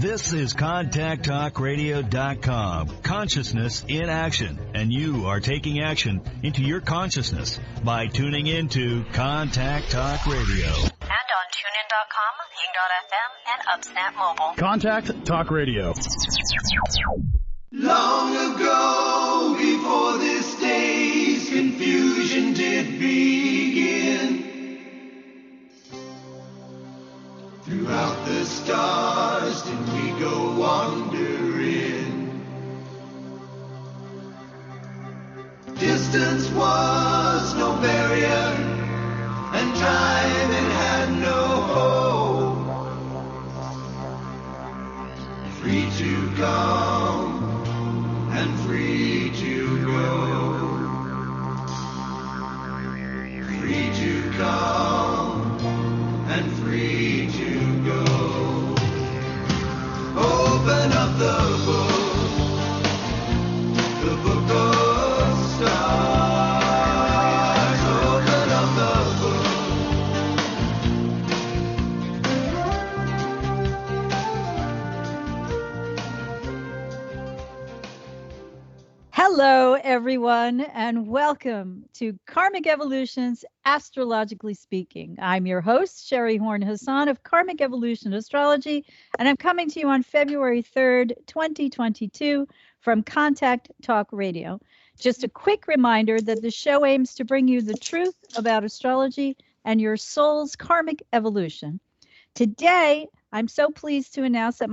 This is ContactTalkRadio.com. Consciousness in action. And you are taking action into your consciousness by tuning into Contact Talk Radio. And on TuneIn.com, Ping.fm, and UpSnap Mobile. Contact Talk Radio. Long ago, before this day's confusion did begin, throughout the stars did we go wandering. Distance was no barrier, and time it had no hope. Free to come and free to go. Free to come and free to go. Open up the book of stars. Open up the Hello, everyone, and welcome to Karmic Evolution's Astrologically Speaking. I'm your host, Sherry Horn Hassan of Karmic Evolution Astrology, and I'm coming to you on February 3rd, 2022 from Contact Talk Radio. Just a quick reminder that the show aims to bring you the truth about astrology and your soul's karmic evolution. Today, I'm so pleased to announce that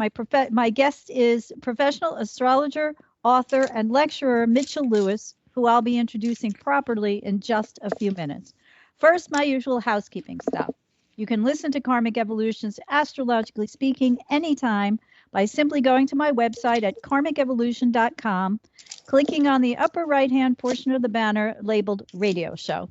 my guest is professional astrologer, author, and lecturer Mitchell Lewis, who I'll be introducing properly in just a few minutes. First, my usual housekeeping stuff. You can listen to Karmic Evolution's Astrologically Speaking anytime by simply going to my website at karmicevolution.com, clicking on the upper right-hand portion of the banner labeled Radio Show.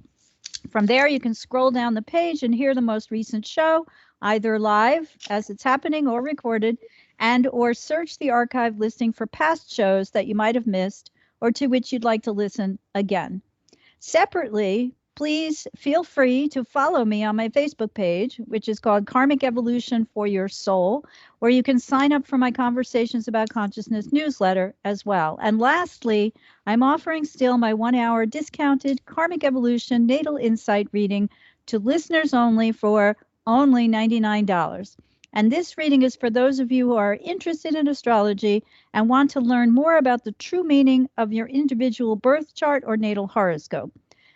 From there, you can scroll down the page and hear the most recent show, either live as it's happening or recorded, and or search the archive listing for past shows that you might have missed or to which you'd like to listen again. Separately, please feel free to follow me on my Facebook page, which is called Karmic Evolution for Your Soul, where you can sign up for my Conversations About Consciousness newsletter as well. And lastly, I'm offering still my 1-hour discounted Karmic Evolution Natal Insight reading to listeners only for only $99. And this reading is for those of you who are interested in astrology and want to learn more about the true meaning of your individual birth chart or natal horoscope.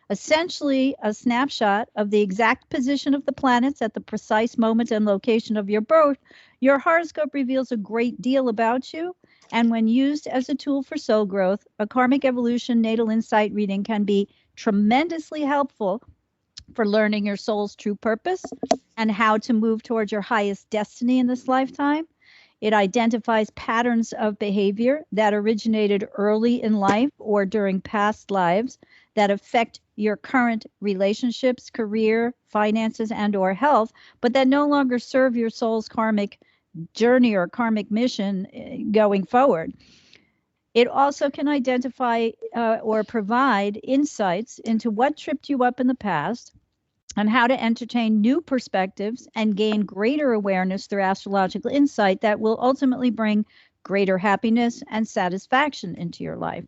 Essentially, a snapshot of the exact position of the planets at the precise moment and location of your birth, your horoscope reveals a great deal about you. And when used as a tool for soul growth, a Karmic Evolution Natal Insight reading can be tremendously helpful for learning your soul's true purpose and how to move towards your highest destiny in this lifetime. It identifies patterns of behavior that originated early in life or during past lives that affect your current relationships, career, finances, and or health, but that no longer serve your soul's karmic journey or karmic mission going forward. It also can identify or provide insights into what tripped you up in the past and how to entertain new perspectives and gain greater awareness through astrological insight that will ultimately bring greater happiness and satisfaction into your life.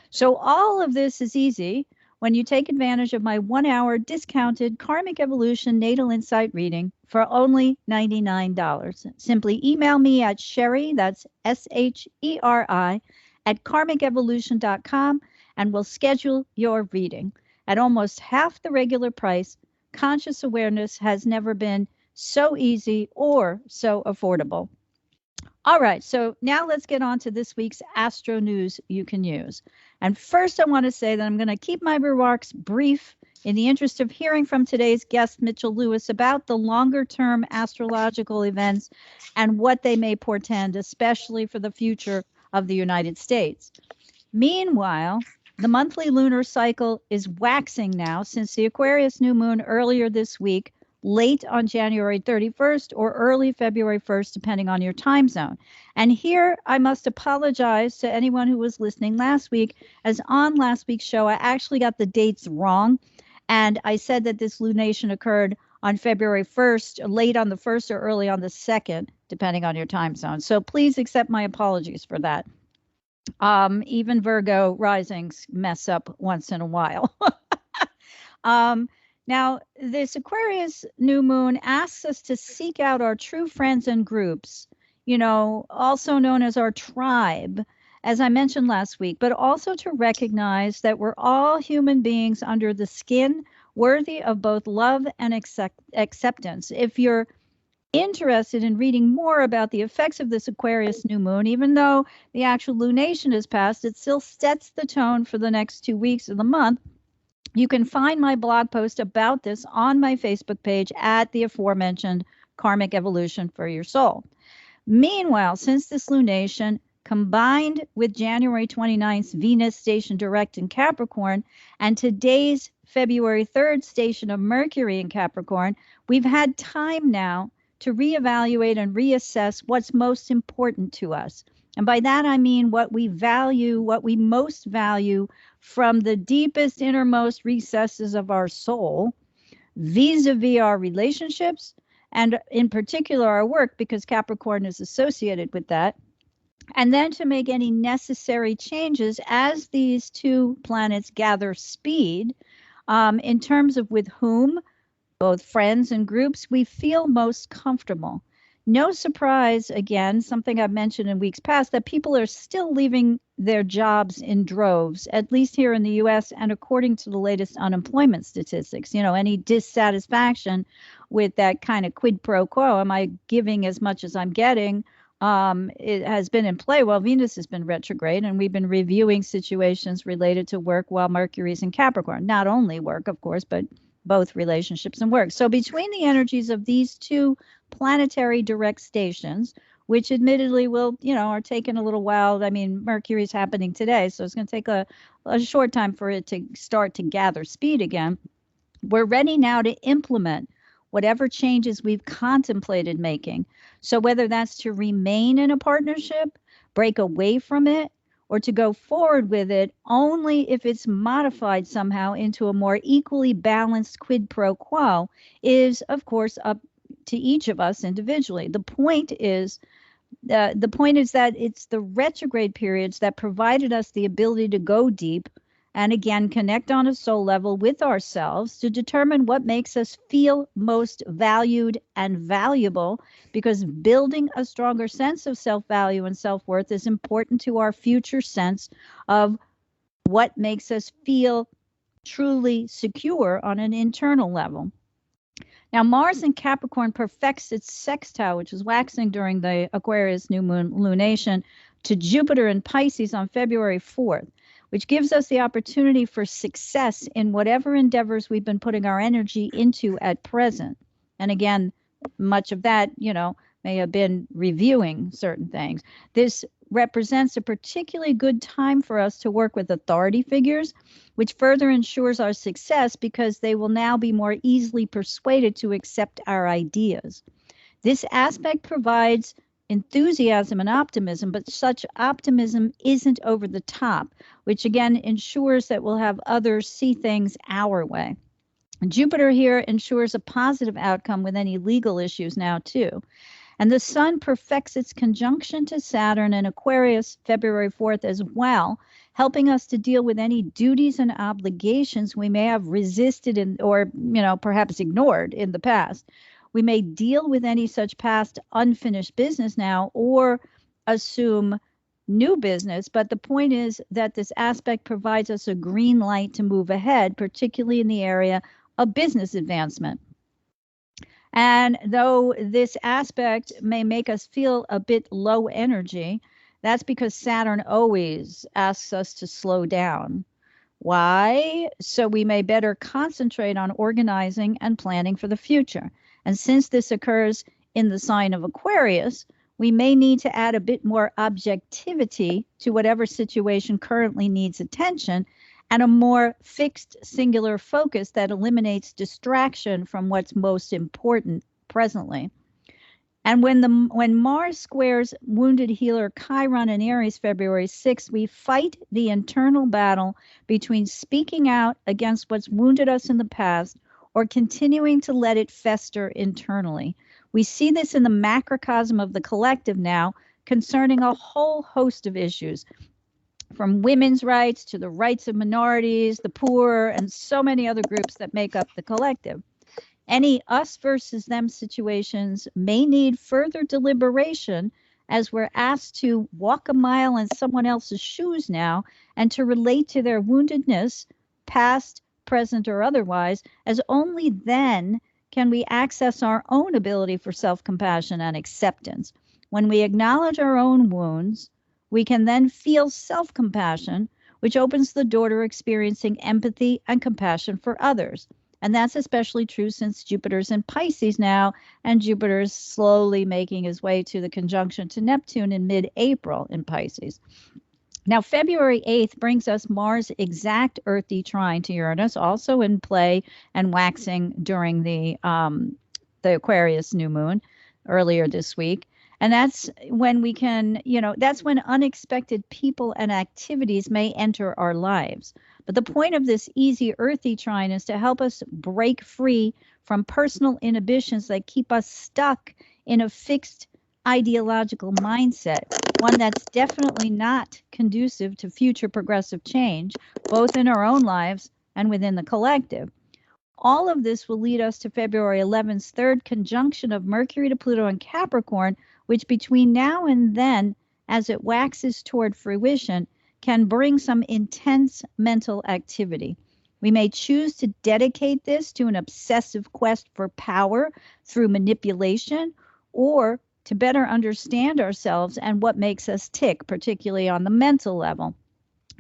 So all of this is easy when you take advantage of my 1-hour discounted Karmic Evolution Natal Insight reading for only $99. Simply email me at Sherry, that's SHERI, at karmicevolution.com, and we'll schedule your reading. At almost half the regular price, conscious awareness has never been so easy or so affordable. All right, so now let's get on to this week's Astro News you can use. And first, I want to say that I'm going to keep my remarks brief in the interest of hearing from today's guest, Mitchell Lewis, about the longer-term astrological events and what they may portend, especially for the future of the United States. Meanwhile, the monthly lunar cycle is waxing now since the Aquarius New Moon earlier this week, late on January 31st or early February 1st, depending on your time zone. And here I must apologize to anyone who was listening last week, as on last week's show, I actually got the dates wrong. And I said that this lunation occurred on February 1st, late on the 1st or early on the 2nd, depending on your time zone. So please accept my apologies for that. Even Virgo risings mess up once in a while. Now, this Aquarius new moon asks us to seek out our true friends and groups, also known as our tribe, as I mentioned last week, but also to recognize that we're all human beings under the skin, worthy of both love and acceptance. If you're interested in reading more about the effects of this Aquarius new moon, even though the actual lunation has passed, it still sets the tone for the next 2 weeks of the month. You can find my blog post about this on my Facebook page at the aforementioned Karmic Evolution for Your Soul. Meanwhile, since this lunation, combined with January 29th's Venus station direct in Capricorn and today's February 3rd station of Mercury in Capricorn, we've had time now to reevaluate and reassess what's most important to us. And by that, I mean what we value, what we most value from the deepest, innermost recesses of our soul, vis-a-vis our relationships, and in particular our work, because Capricorn is associated with that. And then to make any necessary changes as these two planets gather speed in terms of with whom, both friends and groups, we feel most comfortable. No surprise, again, something I've mentioned in weeks past, that people are still leaving their jobs in droves, at least here in the U.S. and according to the latest unemployment statistics. Any dissatisfaction with that kind of quid pro quo, am I giving as much as I'm getting, it has been in play while Venus has been retrograde, and we've been reviewing situations related to work while Mercury's in Capricorn. Not only work, of course, but both relationships and work. So between the energies of these two planetary direct stations, which admittedly are taking a little while. I mean, Mercury's happening today, so it's going to take a short time for it to start to gather speed again. We're ready now to implement whatever changes we've contemplated making. So whether that's to remain in a partnership, break away from it, or to go forward with it only if it's modified somehow into a more equally balanced quid pro quo is, of course, up to each of us individually. The point is that it's the retrograde periods that provided us the ability to go deep and again connect on a soul level with ourselves to determine what makes us feel most valued and valuable, because building a stronger sense of self-value and self-worth is important to our future sense of what makes us feel truly secure on an internal level. Now, Mars in Capricorn perfects its sextile, which is waxing during the Aquarius New Moon lunation, to Jupiter in Pisces on February 4th, which gives us the opportunity for success in whatever endeavors we've been putting our energy into at present. And again, much of that, may have been reviewing certain things. This represents a particularly good time for us to work with authority figures, which further ensures our success because they will now be more easily persuaded to accept our ideas. This aspect provides enthusiasm and optimism, but such optimism isn't over the top, which again ensures that we'll have others see things our way. Jupiter here ensures a positive outcome with any legal issues now too. And the Sun perfects its conjunction to Saturn in Aquarius February 4th as well, helping us to deal with any duties and obligations we may have resisted or perhaps ignored in the past. We may deal with any such past unfinished business now or assume new business, but the point is that this aspect provides us a green light to move ahead, particularly in the area of business advancement. And though this aspect may make us feel a bit low energy, that's because Saturn always asks us to slow down. Why? So we may better concentrate on organizing and planning for the future. And since this occurs in the sign of Aquarius, we may need to add a bit more objectivity to whatever situation currently needs attention, and a more fixed singular focus that eliminates distraction from what's most important presently. And when Mars squares wounded healer Chiron in Aries February 6th, we fight the internal battle between speaking out against what's wounded us in the past or continuing to let it fester internally. We see this in the macrocosm of the collective now concerning a whole host of issues, from women's rights to the rights of minorities, the poor, and so many other groups that make up the collective. Any us versus them situations may need further deliberation as we're asked to walk a mile in someone else's shoes now and to relate to their woundedness, past, present, or otherwise, as only then can we access our own ability for self-compassion and acceptance. When we acknowledge our own wounds, we can then feel self-compassion, which opens the door to experiencing empathy and compassion for others. And that's especially true since Jupiter's in Pisces now, and Jupiter's slowly making his way to the conjunction to Neptune in mid-April in Pisces. Now, February 8th brings us Mars' exact earthy trine to Uranus, also in play and waxing during the Aquarius New Moon earlier this week. And that's when we can, that's when unexpected people and activities may enter our lives. But the point of this easy earthy trine is to help us break free from personal inhibitions that keep us stuck in a fixed ideological mindset, one that's definitely not conducive to future progressive change, both in our own lives and within the collective. All of this will lead us to February 11th's third conjunction of Mercury to Pluto and Capricorn, which between now and then, as it waxes toward fruition, can bring some intense mental activity. We may choose to dedicate this to an obsessive quest for power through manipulation, or to better understand ourselves and what makes us tick, particularly on the mental level.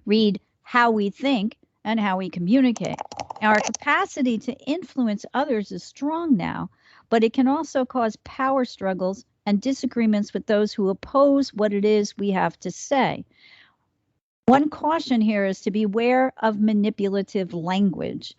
Read How We Think and How We Communicate. Now, our capacity to influence others is strong now, but it can also cause power struggles and disagreements with those who oppose what it is we have to say. One caution here is to beware of manipulative language.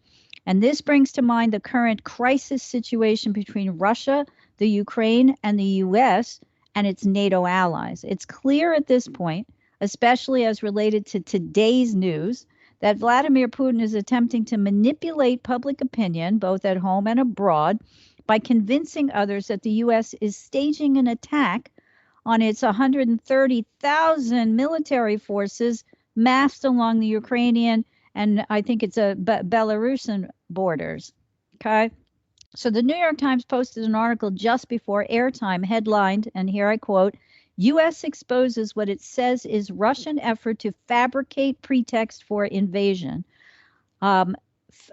And this brings to mind the current crisis situation between Russia, the Ukraine, and the U.S. and its NATO allies. It's clear at this point, especially as related to today's news, that Vladimir Putin is attempting to manipulate public opinion, both at home and abroad, by convincing others that the U.S. is staging an attack on its 130,000 military forces massed along the Ukrainian and I think it's Belarusian borders. Okay. So the New York Times posted an article just before airtime headlined, and here I quote, U.S. exposes what it says is Russian effort to fabricate pretext for invasion.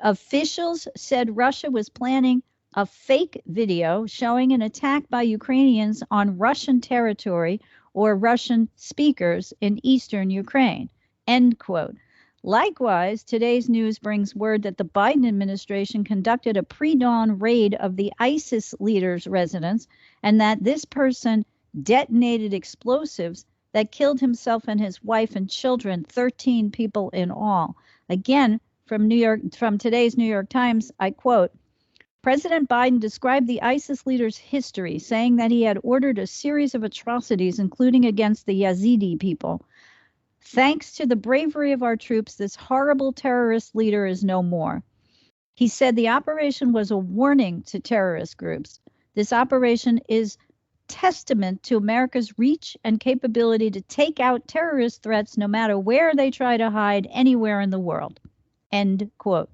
Officials said Russia was planning a fake video showing an attack by Ukrainians on Russian territory or Russian speakers in eastern Ukraine, end quote. Likewise, today's news brings word that the Biden administration conducted a pre-dawn raid of the ISIS leader's residence and that this person detonated explosives that killed himself and his wife and children, 13 people in all. Again, from today's New York Times, I quote, President Biden described the ISIS leader's history, saying that he had ordered a series of atrocities, including against the Yazidi people. Thanks to the bravery of our troops, this horrible terrorist leader is no more. He said the operation was a warning to terrorist groups. This operation is testament to America's reach and capability to take out terrorist threats no matter where they try to hide anywhere in the world. End quote.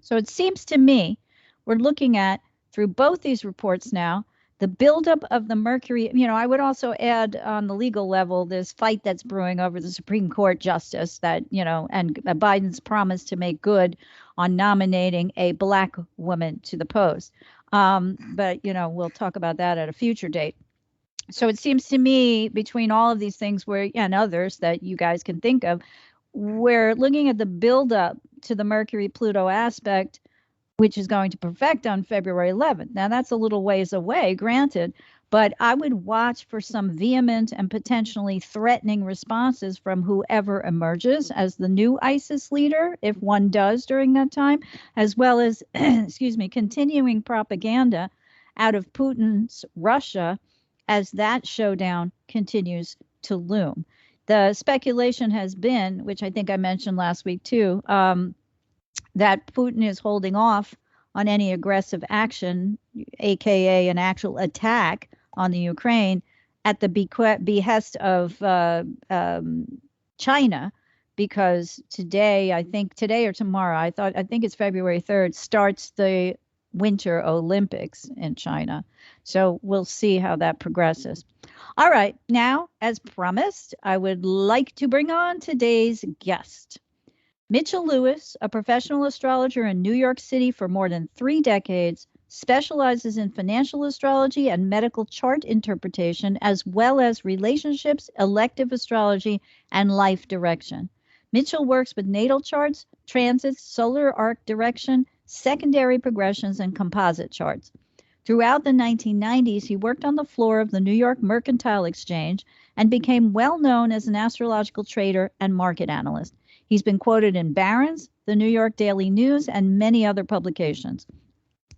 So it seems to me we're looking at, through both these reports now, the buildup of the Mercury. I would also add on the legal level this fight that's brewing over the Supreme Court justice that, and Biden's promise to make good on nominating a black woman to the post. But we'll talk about that at a future date. So it seems to me between all of these things and others that you guys can think of, we're looking at the buildup to the Mercury-Pluto aspect, which is going to perfect on February 11th. Now, that's a little ways away, granted, but I would watch for some vehement and potentially threatening responses from whoever emerges as the new ISIS leader, if one does during that time, as well as, continuing propaganda out of Putin's Russia as that showdown continues to loom. The speculation has been, which I think I mentioned last week too, that Putin is holding off on any aggressive action, aka an actual attack on the Ukraine, at the behest of China, because today or tomorrow, I think it's February 3rd, starts the Winter Olympics in China. So we'll see how that progresses. All right, now, as promised, I would like to bring on today's guest. Mitchell Lewis, a professional astrologer in New York City for more than 3 decades, specializes in financial astrology and medical chart interpretation, as well as relationships, elective astrology, and life direction. Mitchell works with natal charts, transits, solar arc direction, secondary progressions, and composite charts. Throughout the 1990s, he worked on the floor of the New York Mercantile Exchange and became well known as an astrological trader and market analyst. He's been quoted in Barron's, the New York Daily News, and many other publications.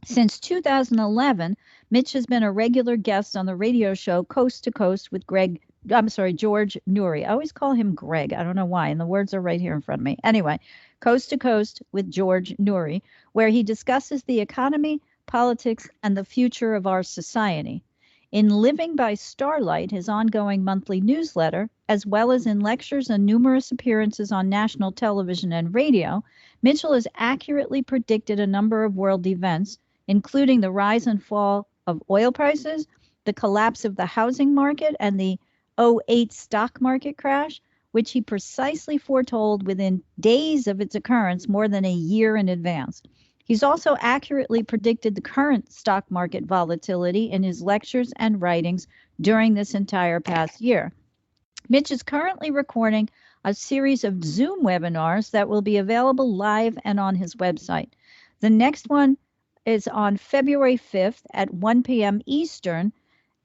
Since 2011, Mitch has been a regular guest on the radio show Coast to Coast with George Noory. I always call him Greg. I don't know why, and the words are right here in front of me. Anyway, Coast to Coast with George Noory, where he discusses the economy, politics, and the future of our society. In Living by Starlight, his ongoing monthly newsletter, as well as in lectures and numerous appearances on national television and radio, Mitchell has accurately predicted a number of world events, including the rise and fall of oil prices, the collapse of the housing market, and the '08 stock market crash, which he precisely foretold within days of its occurrence more than a year in advance. He's also accurately predicted the current stock market volatility in his lectures and writings during this entire past year. Mitch is currently recording a series of Zoom webinars that will be available live and on his website. The next one is on February 5th at 1 p.m. Eastern,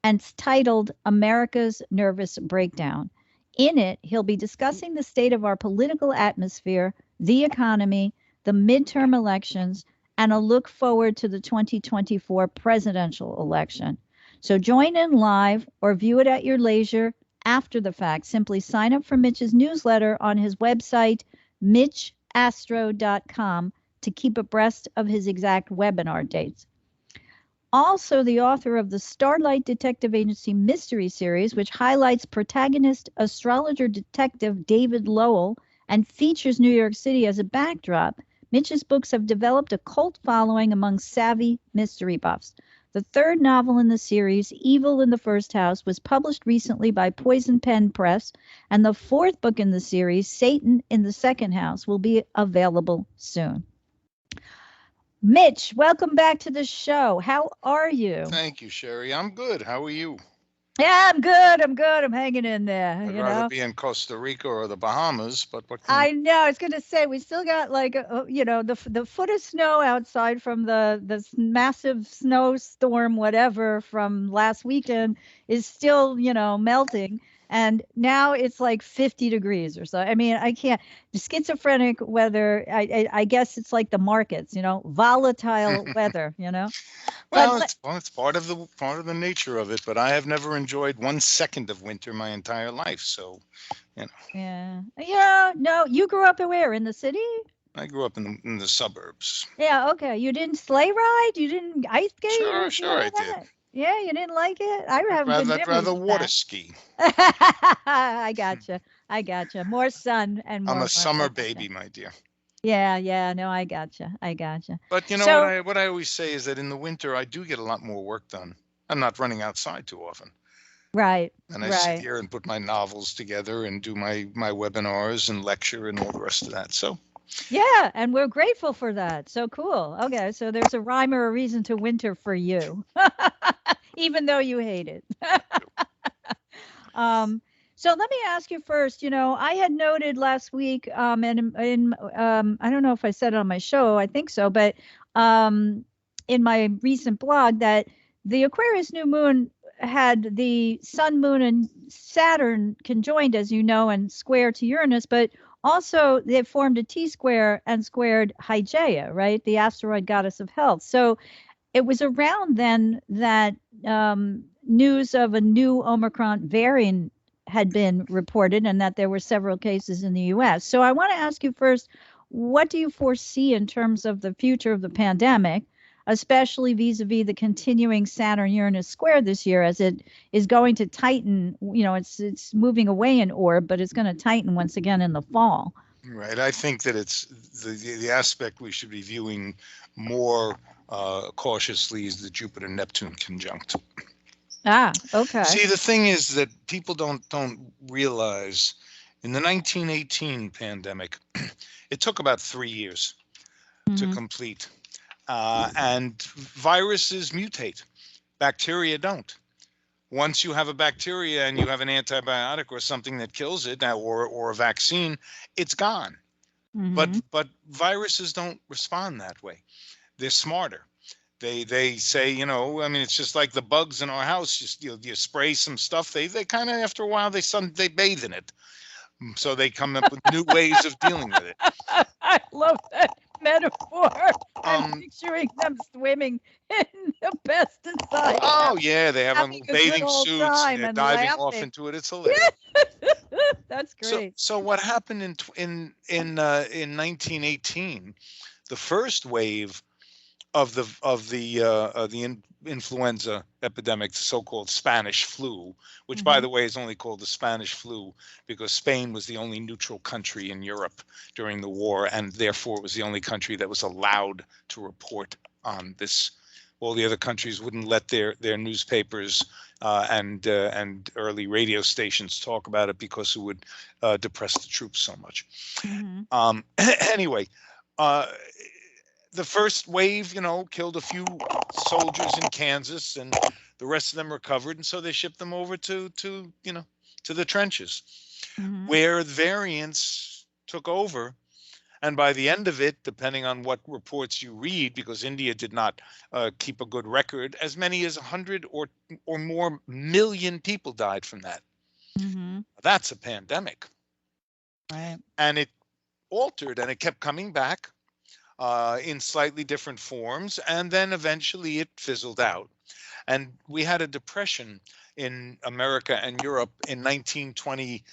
and it's titled America's Nervous Breakdown. In it, he'll be discussing the state of our political atmosphere, the economy, the midterm elections, and a look forward to the 2024 presidential election. So join in live or view it at your leisure after the fact. Simply sign up for Mitch's newsletter on his website, mitchastro.com, to keep abreast of his exact webinar dates. Also, the author of the Starlight Detective Agency Mystery Series, which highlights protagonist astrologer detective David Lowell and features New York City as a backdrop, Mitch's books have developed a cult following among savvy mystery buffs. The third novel in the series, Evil in the First House, was published recently by Poison Pen Press, and the fourth book in the series, Satan in the Second House, will be available soon. Mitch, welcome back to the show. How are you? Thank you, Sherry. I'm good. How are you? Yeah, I'm good. I'm hanging in there. I'd rather be in Costa Rica or the Bahamas, but what can I know. I was going to say, we still got the foot of snow outside from the massive snowstorm, whatever, from last weekend is still, melting. And now it's like 50 degrees or so. I mean, I can't. The schizophrenic weather, I guess it's like the markets, volatile weather, Well, it's part of the nature of it. But I have never enjoyed 1 second of winter my entire life. So, Yeah. No, you grew up where? In the city? I grew up in the suburbs. Yeah. Okay. You didn't sleigh ride? You didn't ice skate? Sure, I did. Yeah, you didn't like it? I'd rather water ski. I gotcha. More sun and more. I'm a summer baby, my dear. Yeah. No, I gotcha. But what I always say is that in the winter I do get a lot more work done. I'm not running outside too often. Right. And I sit here and put my novels together and do my webinars and lecture and all the rest of that. So. Yeah, and we're grateful for that. So cool. Okay, so there's a rhyme or a reason to winter for you, even though you hate it. So let me ask you first. I had noted last week, and in I don't know if I said it on my show. I think so, but in my recent blog, that the Aquarius New Moon had the Sun, Moon, and Saturn conjoined, as you know, and square to Uranus, but also, they formed a T-square and squared Hygeia, right? The asteroid goddess of health. So it was around then that news of a new Omicron variant had been reported and that there were several cases in the U.S. So I want to ask you first, what do you foresee in terms of the future of the pandemic? especially vis-a-vis the continuing Saturn-Uranus square this year, as it is going to tighten. It's moving away in orb, but it's going to tighten once again in the fall. Right. I think that it's the aspect we should be viewing more cautiously is the Jupiter-Neptune conjunct. Okay. See, the thing is that people don't realize in the 1918 pandemic, it took about 3 years to complete. And viruses mutate. Bacteria don't. Once you have a bacteria and you have an antibiotic or something that kills it, or a vaccine, it's gone. But viruses don't respond that way. They're smarter. They say, it's just like the bugs in our house. Just you spray some stuff. They kind of, after a while, they bathe in it. So they come up with new ways of dealing with it. I love that metaphor. I'm picturing them swimming in the pesticide. Oh yeah, they have bathing suits. And they're diving off into it. It's hilarious. That's great. So what happened in 1918? The first wave of the influenza epidemic, the so-called Spanish flu, which by the way is only called the Spanish flu because Spain was the only neutral country in Europe during the war, and therefore it was the only country that was allowed to report on this. All the other countries wouldn't let their newspapers and early radio stations talk about it because it would depress the troops so much. Anyway, the first wave, killed a few soldiers in Kansas, and the rest of them recovered, and so they shipped them over to the trenches, where variants took over. And by the end of it, depending on what reports you read, because India did not keep a good record, as many as 100 or more million people died from that. That's a pandemic. Right. And it altered, and it kept coming back in slightly different forms, and then eventually it fizzled out. And we had a depression in America and Europe in 1920,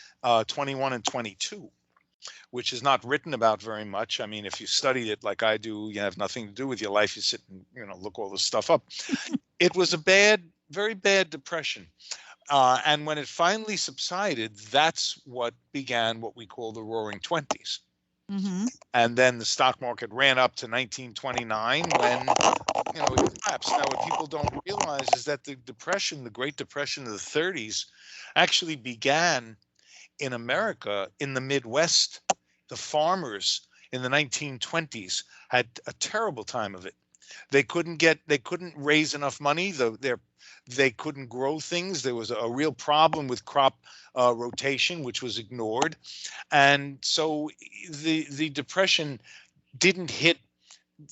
21, and 22. Which is not written about very much. I mean, if you studied it like I do, you have nothing to do with your life. You sit and look all this stuff up. It was a very bad depression. And when it finally subsided, that's what began what we call the Roaring Twenties. And then the stock market ran up to 1929 when it collapsed. Now, what people don't realize is that the Great Depression of the 30s, actually began in America, in the Midwest. The farmers in the 1920s had a terrible time of it. They couldn't raise enough money. They couldn't grow things. There was a real problem with crop rotation, which was ignored. And so the depression didn't hit.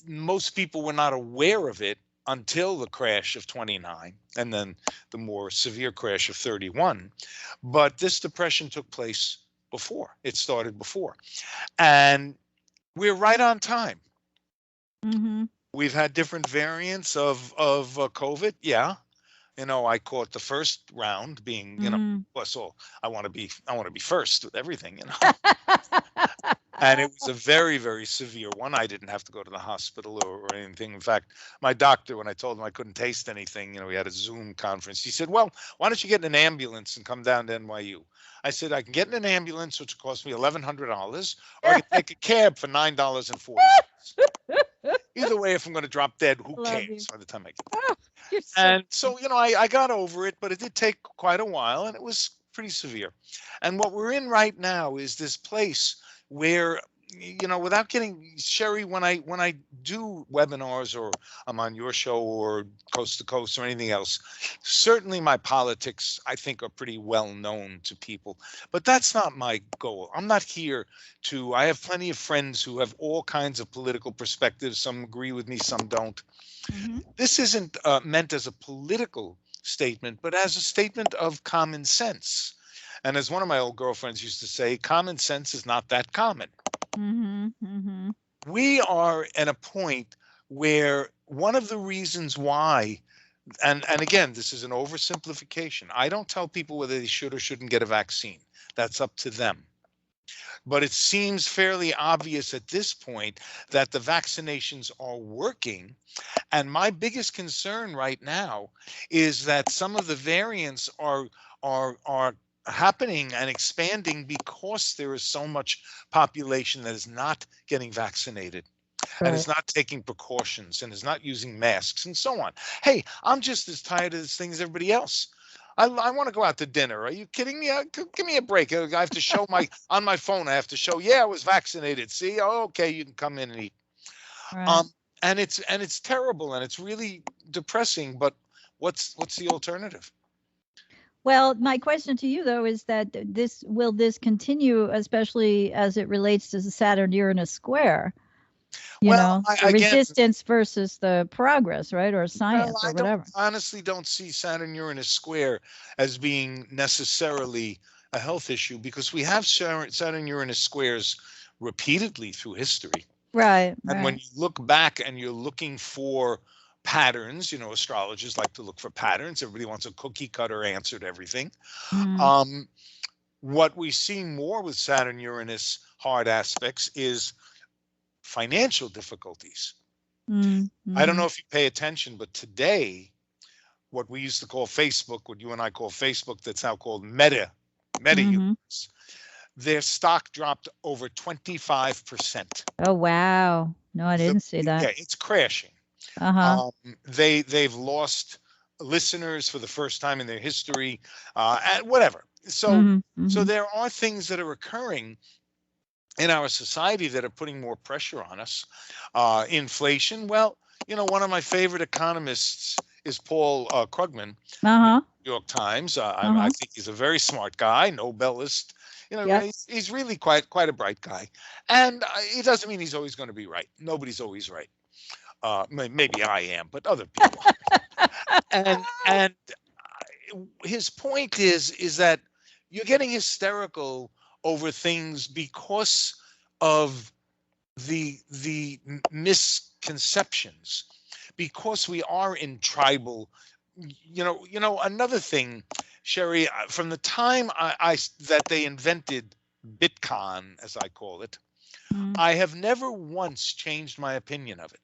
Most people were not aware of it until the crash of 29 and then the more severe crash of 31. But this depression took place before. It started before. And we're right on time. We've had different variants of COVID. Yeah. I caught the first round being, so I want to be first with everything, And it was a very, very severe one. I didn't have to go to the hospital or anything. In fact, my doctor, when I told him I couldn't taste anything, we had a Zoom conference. He said, well, why don't you get in an ambulance and come down to NYU? I said, I can get in an ambulance, which cost me $1,100, or I can take a cab for $9.40. Either way, if I'm going to drop dead, who cares by the time I get there? And so, I got over it, but it did take quite a while, and it was pretty severe. And what we're in right now is this place where, without getting Sherry, when I do webinars or I'm on your show or Coast to Coast or anything else, certainly my politics, I think, are pretty well known to people. But that's not my goal. I'm not here I have plenty of friends who have all kinds of political perspectives. Some agree with me, some don't. This isn't meant as a political statement, but as a statement of common sense. And as one of my old girlfriends used to say, common sense is not that common. We are at a point where one of the reasons why, and again, this is an oversimplification. I don't tell people whether they should or shouldn't get a vaccine. That's up to them. but it seems fairly obvious at this point that the vaccinations are working. And my biggest concern right now is that some of the variants are happening and expanding because there is so much population that is not getting vaccinated. And is not taking precautions and is not using masks and so on. Hey, I'm just as tired of this thing as everybody else. I want to go out to dinner. Are you kidding me? Give me a break. I have to show on my phone. I have to show, yeah, I was vaccinated. See, oh, okay, you can come in and eat. Right. And it's terrible and it's really depressing. But what's the alternative? Well, my question to you though is that will this continue, especially as it relates to the Saturn-Uranus square? The resistance versus the progress, right? Or science or whatever. I honestly don't see Saturn-Uranus square as being necessarily a health issue because we have Saturn-Uranus squares repeatedly through history. Right. And when you look back and you're looking for patterns, astrologers like to look for patterns. Everybody wants a cookie cutter answer to everything. Mm. What we see more with Saturn-Uranus hard aspects is financial difficulties. I don't know if you pay attention, but today, what we used to call Facebook, what you and I call Facebook, that's now called Meta Universe, their stock dropped over 25%. Oh, wow. No, I didn't see that. Yeah, it's crashing. They've lost listeners for the first time in their history, and whatever. So there are things that are occurring in our society that are putting more pressure on us. Inflation. Well, one of my favorite economists is Paul Krugman, New York Times. I think he's a very smart guy, Nobelist. He's really quite a bright guy, and it doesn't mean he's always going to be right. Nobody's always right. Maybe I am, but other people. and his point is that you're getting hysterical over things because of the misconceptions, because we are in tribal. Another thing, Sherry, from the time that they invented Bitcoin, as I call it, I have never once changed my opinion of it.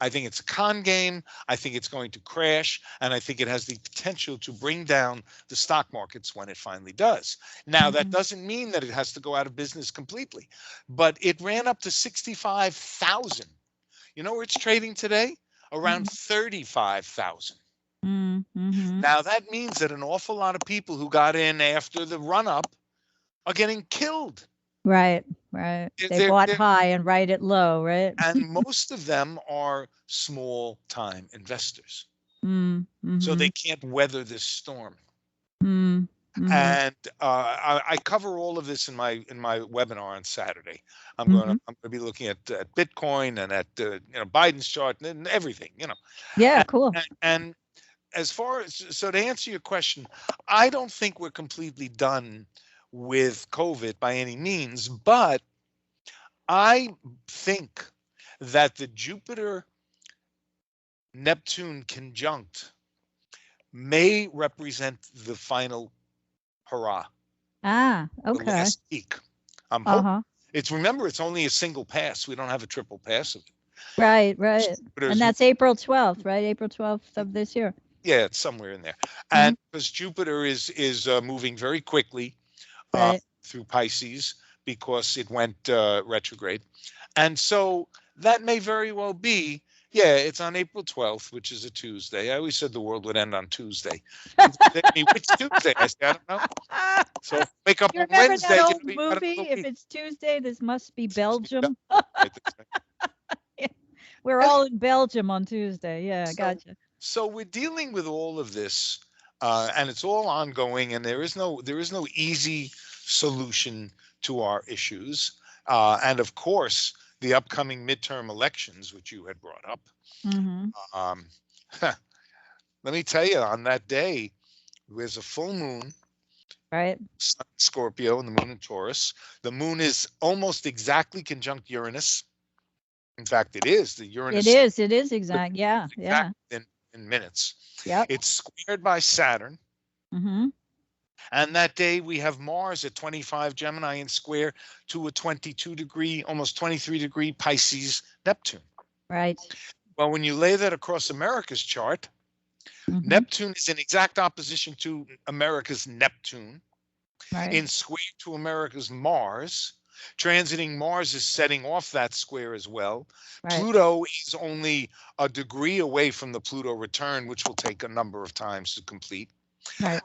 I think it's a con game. I think it's going to crash. And I think it has the potential to bring down the stock markets when it finally does. Now, that doesn't mean that it has to go out of business completely. But it ran up to 65,000. You know where it's trading today? Around 35,000. Now, that means that an awful lot of people who got in after the run-up are getting killed. Right. They bought high and ride it low, right? And most of them are small-time investors. So they can't weather this storm. And I cover all of this in my webinar on Saturday. I'm going to be looking at Bitcoin and at Biden's chart and everything. Yeah, cool. And as far as to answer your question, I don't think we're completely done with COVID by any means, but I think that the Jupiter-Neptune conjunct may represent the final hurrah. Okay. The last peak. I'm hoping. Remember, it's only a single pass. We don't have a triple pass of it. Right. And that's April 12th, right? April 12th of this year. Yeah, it's somewhere in there. And because Jupiter is moving very quickly through Pisces because it went retrograde. And so that may very well be, it's on April 12th, which is a Tuesday. I always said the world would end on Tuesday. Which Tuesday? I said, I don't know. So wake up on Wednesday. That old movie, if it's Tuesday, this must be Belgium. We're all in Belgium on Tuesday. Yeah, gotcha. So we're dealing with all of this, and it's all ongoing, and there is no easy solution to our issues. And of course, the upcoming midterm elections, which you had brought up. Let me tell you, on that day, there's a full moon. Right. Sun, Scorpio, and the moon in Taurus. The moon is almost exactly conjunct Uranus. In fact, it is. The Uranus. It is exact. Yeah. In minutes. Yeah. It's squared by Saturn. And that day we have Mars at 25 Gemini in square to a 22-degree, almost 23-degree Pisces Neptune. Right. Well, when you lay that across America's chart, Neptune is in exact opposition to America's Neptune, Right. in square to America's Mars. Transiting Mars is setting off that square as well. Right. Pluto is only a degree away from the Pluto return, which will take a number of times to complete. Right.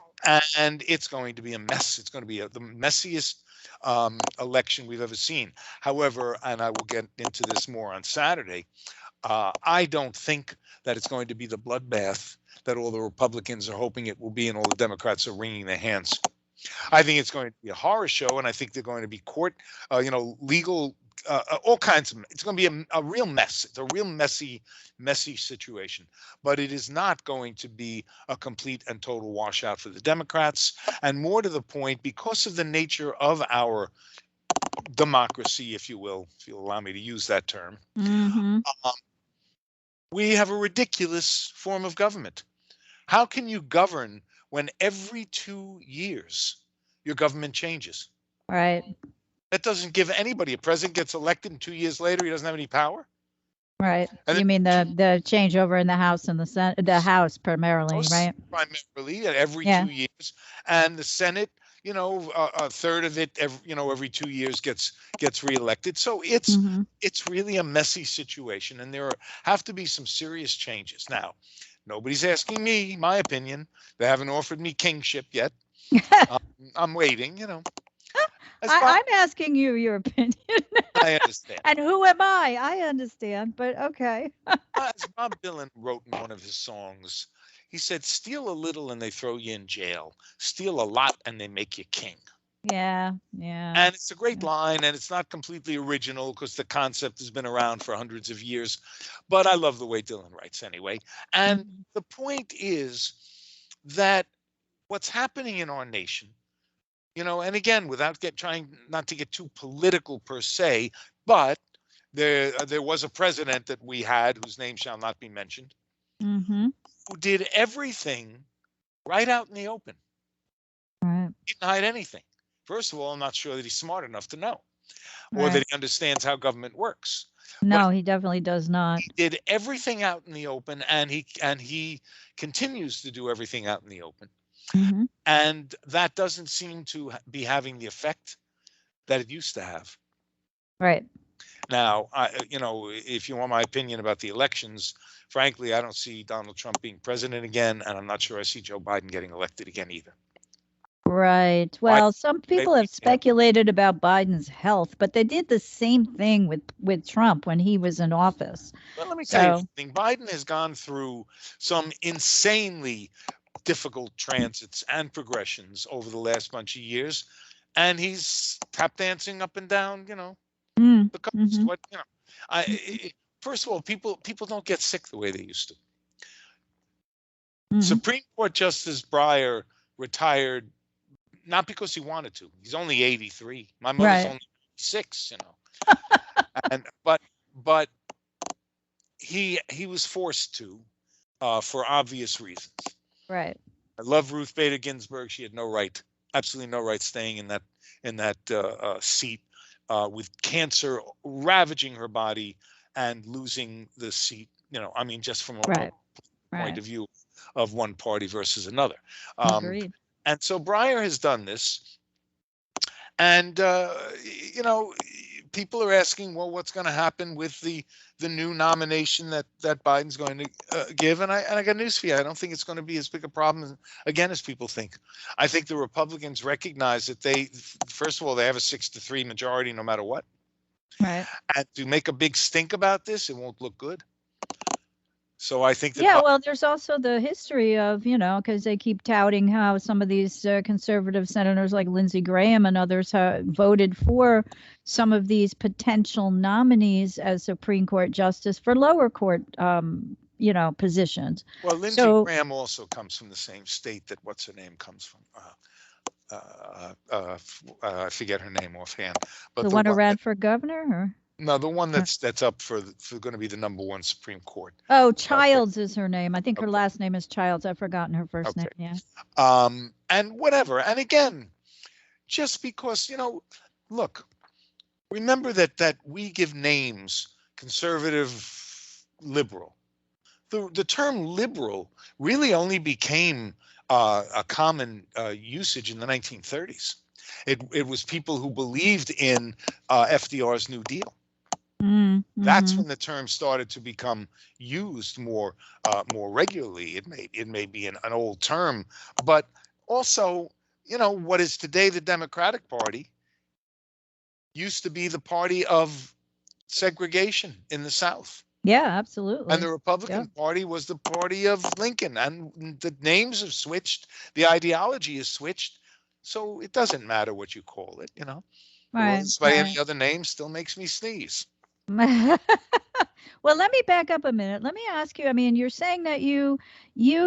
And it's going to be a mess. It's going to be the messiest election we've ever seen. However, and I will get into this more on Saturday, I don't think that it's going to be the bloodbath that all the Republicans are hoping it will be and all the Democrats are wringing their hands. I think it's going to be a horror show, and I think they're going to be court, legal, all kinds of. It's going to be a real mess. It's a real messy situation. But it is not going to be a complete and total washout for the Democrats. And more to the point, because of the nature of our democracy, if you will, if you'll allow me to use that term, we have a ridiculous form of government. How can you govern when every 2 years your government changes? Right. That doesn't give anybody. A president gets elected and 2 years later he doesn't have any power. Right. And you mean the changeover in the House and the Senate, the House primarily, right? Primarily every 2 years, and the Senate, a third of it, every 2 years gets reelected. So it's really a messy situation, and there have to be some serious changes. Now, nobody's asking me my opinion. They haven't offered me kingship yet. I'm waiting, I'm asking you your opinion. I understand. And who am I? I understand, but okay. As Bob Dylan wrote in one of his songs, he said, "Steal a little and they throw you in jail. Steal a lot and they make you king." Yeah. And it's a great line, and it's not completely original because the concept has been around for hundreds of years. But I love the way Dylan writes anyway. And the point is that what's happening in our nation, and again, without trying not to get too political per se, but there was a president that we had, whose name shall not be mentioned, who did everything right out in the open. Right. He didn't hide anything. First of all, I'm not sure that he's smart enough to know, or that he understands how government works. No, but he definitely does not. He did everything out in the open, and he continues to do everything out in the open. And that doesn't seem to be having the effect that it used to have. Right. Now, if you want my opinion about the elections, frankly, I don't see Donald Trump being president again, and I'm not sure I see Joe Biden getting elected again either. Right. Well, some people have speculated about Biden's health, but they did the same thing with Trump when he was in office. Well, let me tell you something. Biden has gone through some insanely difficult transits and progressions over the last bunch of years, and he's tap dancing up and down, the coast. What first of all, people don't get sick the way they used to. Supreme Court Justice Breyer retired not because he wanted to. He's only 83. My mother's only 6, and but he was forced to for obvious reasons. Right. I love Ruth Bader Ginsburg. She had no right, absolutely no right, staying in that seat with cancer ravaging her body and losing the seat. Just from a point of view of one party versus another. Agreed. And so Breyer has done this, and people are asking, well, what's going to happen with the new nomination that Biden's going to give? And I got news for you. I don't think it's going to be as big a problem again as people think. I think the Republicans recognize that first of all, they have a 6-3 majority no matter what. Right. And to make a big stink about this, it won't look good. So I think that well, there's also the history of, because they keep touting how some of these conservative senators like Lindsey Graham and others have voted for some of these potential nominees as Supreme Court justice for lower court, positions. Well, Lindsey Graham also comes from the same state that what's her name comes from. I forget her name offhand. But the one who ran for governor, or? No, the one that's up for going to be the #1 Supreme Court. Oh, Childs is her name. I think her Okay. last name is Childs. I've forgotten her first name. Yeah. And whatever. And again, just because, look, remember that we give names: conservative, liberal. The term liberal really only became a common usage in the 1930s. It was people who believed in FDR's New Deal. That's when the term started to become used more regularly. It may be an old term, but also, what is today the Democratic Party used to be the party of segregation in the South. Yeah, absolutely. And the Republican Party was the party of Lincoln, and the names have switched, the ideology has switched, so it doesn't matter what you call it, Right. By any other name still makes me sneeze. Well, let me back up a minute. Let me ask you, I mean, you're saying that you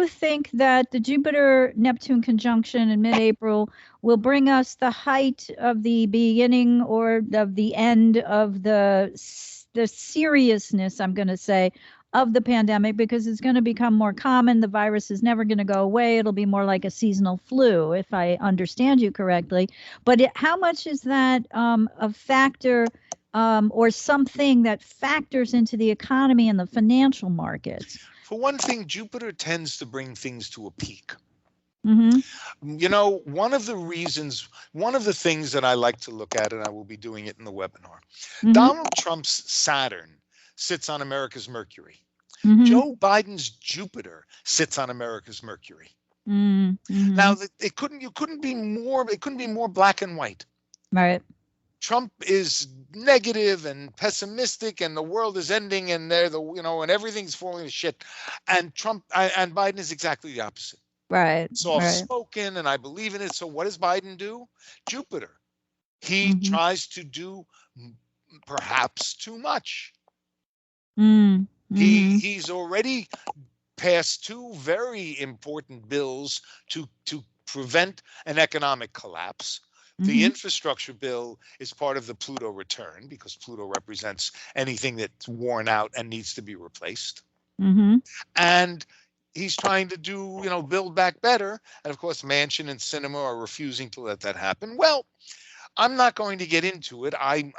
think that the Jupiter-Neptune conjunction in mid-April will bring us the height of the beginning or of the end of the seriousness, I'm going to say, of the pandemic, because it's going to become more common. The virus is never going to go away. It'll be more like a seasonal flu, if I understand you correctly. But how much is that a factor or something that factors into the economy and the financial markets? For one thing, Jupiter tends to bring things to a peak. Mm-hmm. One of the things that I like to look at, and I will be doing it in the webinar, Donald Trump's Saturn sits on America's Mercury. Joe Biden's Jupiter sits on America's Mercury. Now, it couldn't be more black and white. Right. Trump is negative and pessimistic, and the world is ending, and and everything's falling to shit. And Biden is exactly the opposite. Right. Soft-spoken, and I believe in it. So what does Biden do? Jupiter. He tries to do perhaps too much. He's already passed 2 very important bills to prevent an economic collapse. The infrastructure bill is part of the Pluto return, because Pluto represents anything that's worn out and needs to be replaced. And he's trying to do, build back better. And of course, Manchin and Sinema are refusing to let that happen. Well, I'm not going to get into it. I think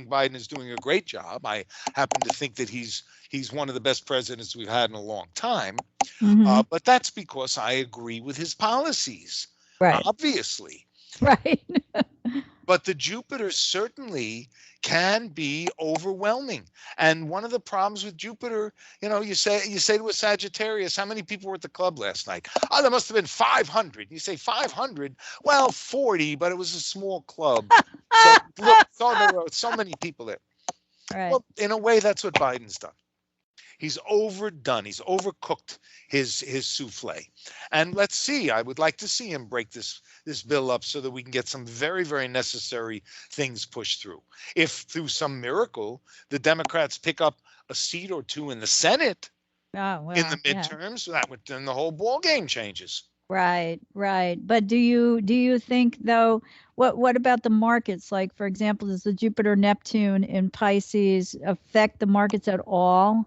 Biden is doing a great job. I happen to think that he's one of the best presidents we've had in a long time. But that's because I agree with his policies, obviously. Right. But the Jupiter certainly can be overwhelming. And one of the problems with Jupiter, you say to a Sagittarius, how many people were at the club last night? Oh, there must have been 500. You say 500? Well, 40, but it was a small club. So there were so many people there. Right. Well, in a way, that's what Biden's done. He's overdone. He's overcooked his souffle. And let's see. I would like to see him break this bill up so that we can get some very, very necessary things pushed through. If through some miracle the Democrats pick up a seat or 2 in the Senate in the midterms, then the whole ball game changes. Right. But do you think, though, what about the markets? Like, for example, does the Jupiter Neptune in Pisces affect the markets at all?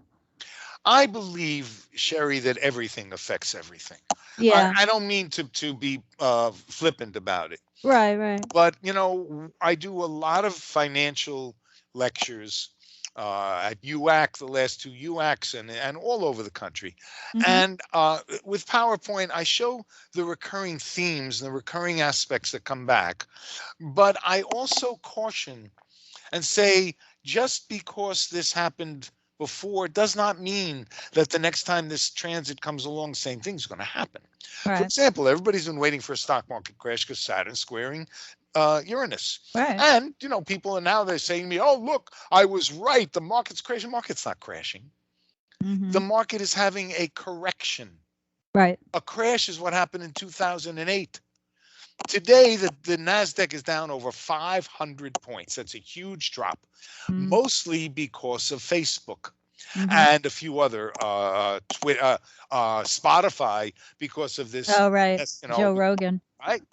I believe, Sherry, that everything affects everything. Yeah. I don't mean to be flippant about it. Right. But, I do a lot of financial lectures at UAC, the last 2 UACs, and all over the country. And with PowerPoint, I show the recurring themes and the recurring aspects that come back. But I also caution and say, just because this happened before does not mean that the next time this transit comes along, same thing's going to happen. Right. For example, everybody's been waiting for a stock market crash because Saturn's squaring Uranus. Right. And, people are now, they're saying to me, oh, look, I was right. The market's crashing. The market's not crashing. The market is having a correction. Right. A crash is what happened in 2008. Today, the NASDAQ is down over 500 points. That's a huge drop, mostly because of Facebook. and a few other Spotify because of this. Oh, right. Joe Rogan. Right.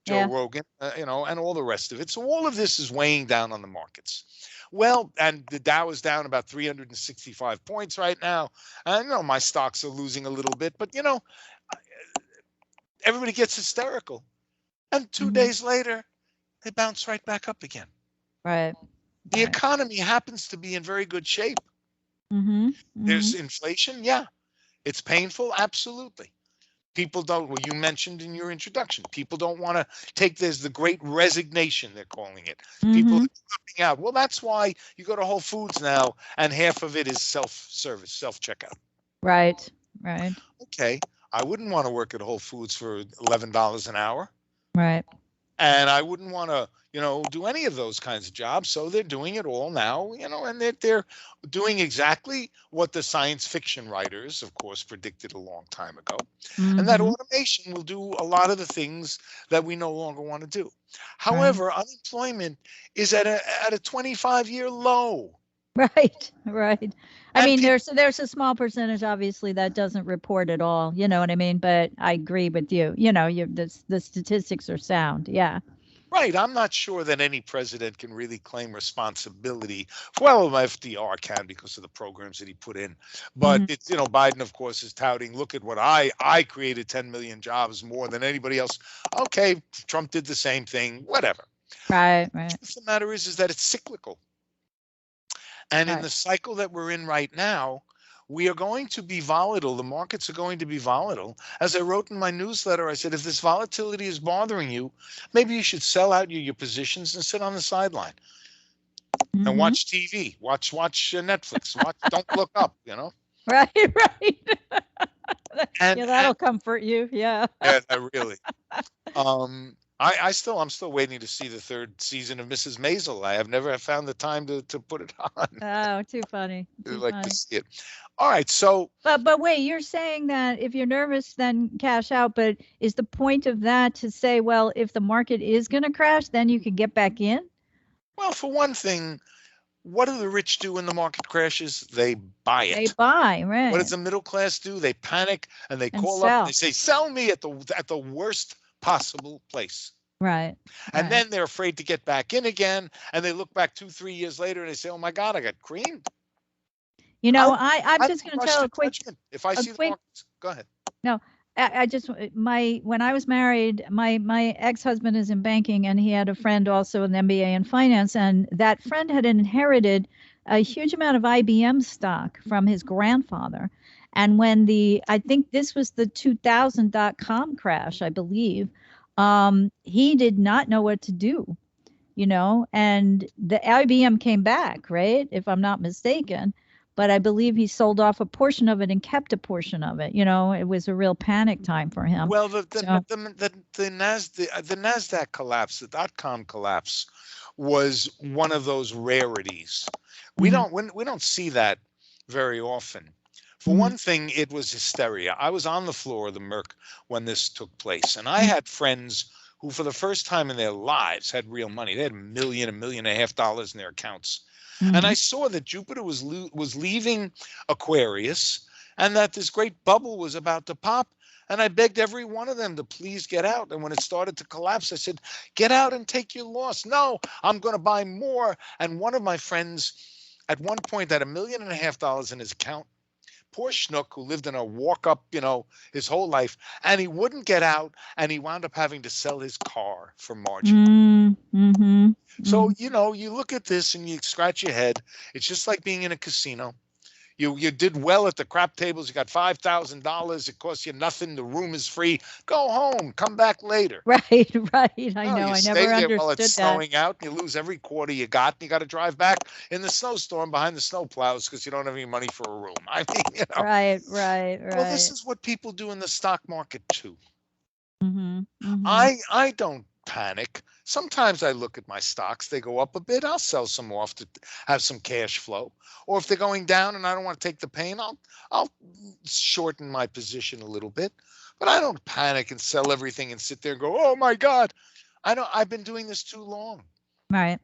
Joe Rogan, and all the rest of it. So all of this is weighing down on the markets. Well, and the Dow is down about 365 points right now. I know my stocks are losing a little bit, but everybody gets hysterical. And 2 days later, they bounce right back up again. Right. The economy happens to be in very good shape. There's inflation. Yeah. It's painful. Absolutely. People don't, well, you mentioned in your introduction, people don't want to take this, the great resignation, they're calling it. People are dropping out. Well, that's why you go to Whole Foods now and half of it is self-service, self-checkout. Right. Okay. I wouldn't want to work at Whole Foods for $11 an hour. Right. And I wouldn't want to, do any of those kinds of jobs. So they're doing it all now, and they're doing exactly what the science fiction writers, of course, predicted a long time ago. And that automation will do a lot of the things that we no longer want to do. However, unemployment is at a 25-year low. Right. I mean, there's a small percentage, obviously, that doesn't report at all. You know what I mean? But I agree with you. The statistics are sound. Yeah. Right. I'm not sure that any president can really claim responsibility. Well, FDR can because of the programs that he put in. But it's, Biden, of course, is touting, look at what I created 10 million jobs more than anybody else. Okay, Trump did the same thing, whatever. Right. The matter is that it's cyclical. And in the cycle that we're in right now, we are going to be volatile. The markets are going to be volatile. As I wrote in my newsletter, I said, if this volatility is bothering you, maybe you should sell out your positions and sit on the sideline and watch TV, watch Netflix, don't look up, Right. And, that'll comfort you. Yeah. Yeah, really. I'm still waiting to see the third season of Mrs. Maisel. I have never found the time to put it on. Oh, too funny. I'd like to see it. All right, so. But wait, you're saying that if you're nervous, then cash out. But is the point of that to say, well, if the market is going to crash, then you can get back in? Well, for one thing, what do the rich do when the market crashes? They buy it. They buy, right. What does the middle class do? They panic and they call up and they say, sell me at the worst possible place. Right. And then they're afraid to get back in again. And they look back 2-3 years later and they say, oh my God, I got creamed. I'm just going to tell a quick. If I see the markets, go ahead. No, when I was married, my ex-husband is in banking and he had a friend also an MBA in finance. And that friend had inherited a huge amount of IBM stock from his grandfather. And when I think this was the 2000 .com crash, I believe, he did not know what to do, and the IBM came back, right? If I'm not mistaken, but I believe he sold off a portion of it and kept a portion of it. It was a real panic time for him. Well, the NASDAQ collapse, the .com collapse was one of those rarities. We don't see that very often. For one thing, it was hysteria. I was on the floor of the Merc when this took place, and I had friends who, for the first time in their lives, had real money. They had $1 million, $1.5 million in their accounts. And I saw that Jupiter was leaving Aquarius and that this great bubble was about to pop. And I begged every one of them to please get out. And when it started to collapse, I said, get out and take your loss. No, I'm going to buy more. And one of my friends at one point had $1.5 million in his account. Poor schnook who lived in a walk-up, his whole life. And he wouldn't get out. And he wound up having to sell his car for margin. So, you look at this and you scratch your head. It's just like being in a casino. You did well at the crap tables. You got $5,000. It costs you nothing. The room is free. Go home. Come back later. Right. I know. I never understood while it's that. snowing out. You lose every quarter you got. And you got to drive back in the snowstorm behind the snow plows because you don't have any money for a room. I mean, Right. Well, this is what people do in the stock market too. I don't panic. Sometimes I look at my stocks, they go up a bit, I'll sell some off to have some cash flow. Or if they're going down and I don't want to take the pain, I'll shorten my position a little bit. But I don't panic and sell everything and sit there and go, oh my God. I've been doing this too long. Right.